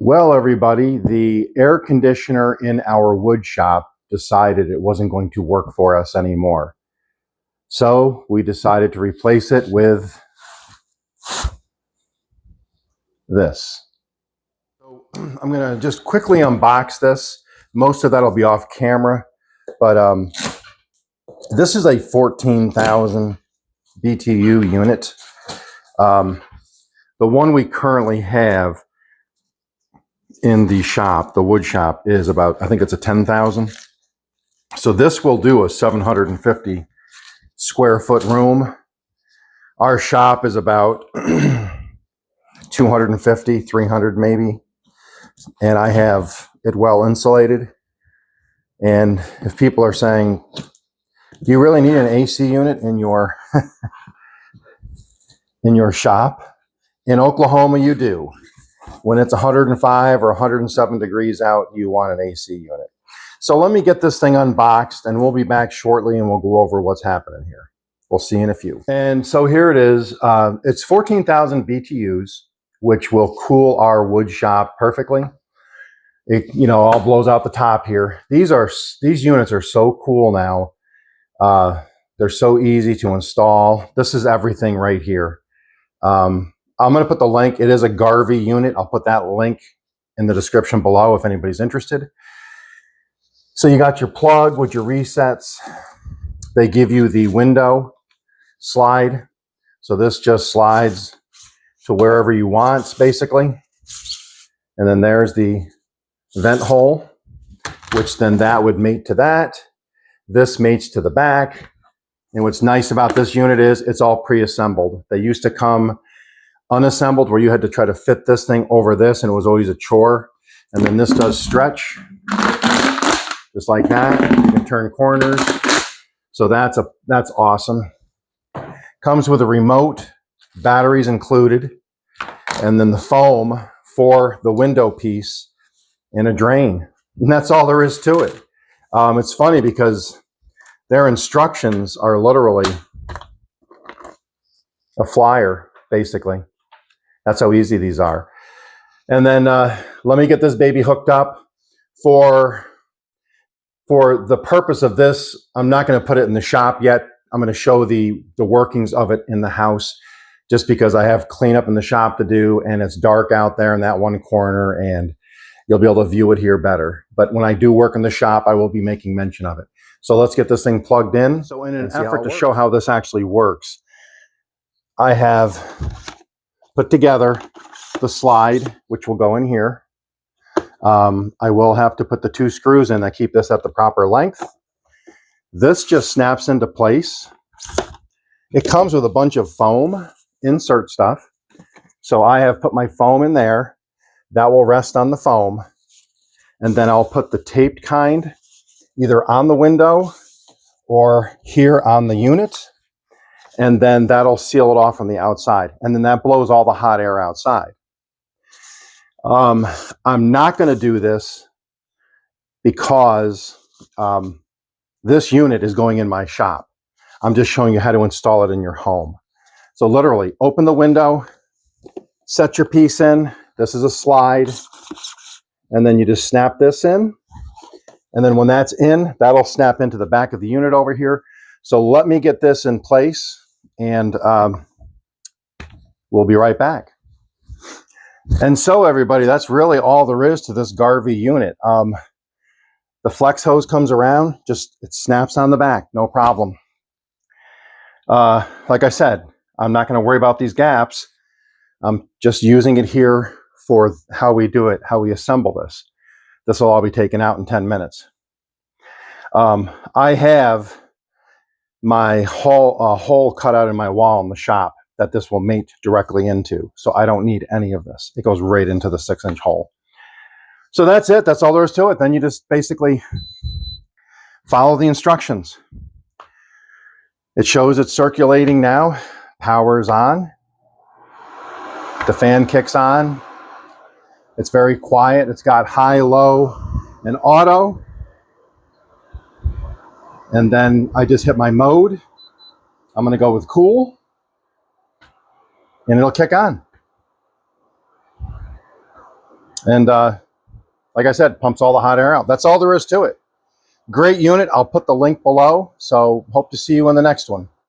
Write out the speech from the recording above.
Well, everybody, the air conditioner in our wood shop decided it wasn't going to work for us anymore. So we decided to replace it with this. So I'm going to just quickly unbox this. Most of that will be off camera, but this is a 14,000 BTU unit. The one we currently have in the shop, the wood shop, is about, I think it's a 10,000. So this will do a 750 square foot room. Our shop is about 250, 300 maybe. And I have it well insulated. And if people are saying, do you really need an AC unit in your in your shop? In Oklahoma, you do. When it's 105 or 107 degrees out, you want an AC unit. So let me get this thing unboxed, and we'll be back shortly, and we'll go over what's happening here. We'll see in a few. And so here it is. It's 14,000 BTUs, which will cool our wood shop perfectly. It, all blows out the top here. These units are so cool now. They're so easy to install. This is everything right here. I'm going to put the link. It is a Garvee unit. I'll put that link in the description below if anybody's interested. So you got your plug with your resets. They give you the window slide. So this just slides to wherever you want, basically. And then there's the vent hole, which then that would mate to that. This mates to the back. And what's nice about this unit is it's all pre-assembled. They used to come unassembled, where you had to try to fit this thing over this, and it was always a chore. And then this does stretch just like that. You can turn corners. So that's awesome. Comes with a remote, batteries included, and then the foam for the window piece and a drain. And that's all there is to it. It's funny because their instructions are literally a flyer, basically. That's how easy these are. And then let me get this baby hooked up. For the purpose of this, I'm not going to put it in the shop yet. I'm going to show the workings of it in the house, just because I have cleanup in the shop to do, and it's dark out there in that one corner, and you'll be able to view it here better. But when I do work in the shop, I will be making mention of it. So let's get this thing plugged in. So in an effort to show how this actually works, I have put together the slide, which will go in here. I will have to put the 2 screws in that keep this at the proper length. This just snaps into place. It comes with a bunch of foam insert stuff. So I have put my foam in there. That will rest on the foam. And then I'll put the taped kind either on the window or here on the unit. And then that'll seal it off on the outside. And then that blows all the hot air outside. I'm not going to do this because this unit is going in my shop. I'm just showing you how to install it in your home. So literally, open the window, set your piece in. This is a slide. And then you just snap this in. And then when that's in, that'll snap into the back of the unit over here. So let me get this in place, and we'll be right back. And so everybody, that's really all there is to this Garvee unit. The flex hose comes around, it snaps on the back, no problem. Like I said, I'm not going to worry about these gaps. I'm just using it here for how we do it, how we assemble this. This will all be taken out in 10 minutes. I have my hole cut out in my wall in the shop that this will mate directly into. So I don't need any of this. It goes right into the 6-inch hole. So that's it. That's all there is to it. Then you just basically follow the instructions. It shows it's circulating now. Power's on. The fan kicks on. It's very quiet. It's got high, low, and auto. And then I just hit my mode. I'm going to go with cool. And it'll kick on. And like I said, pumps all the hot air out. That's all there is to it. Great unit. I'll put the link below. So hope to see you in the next one.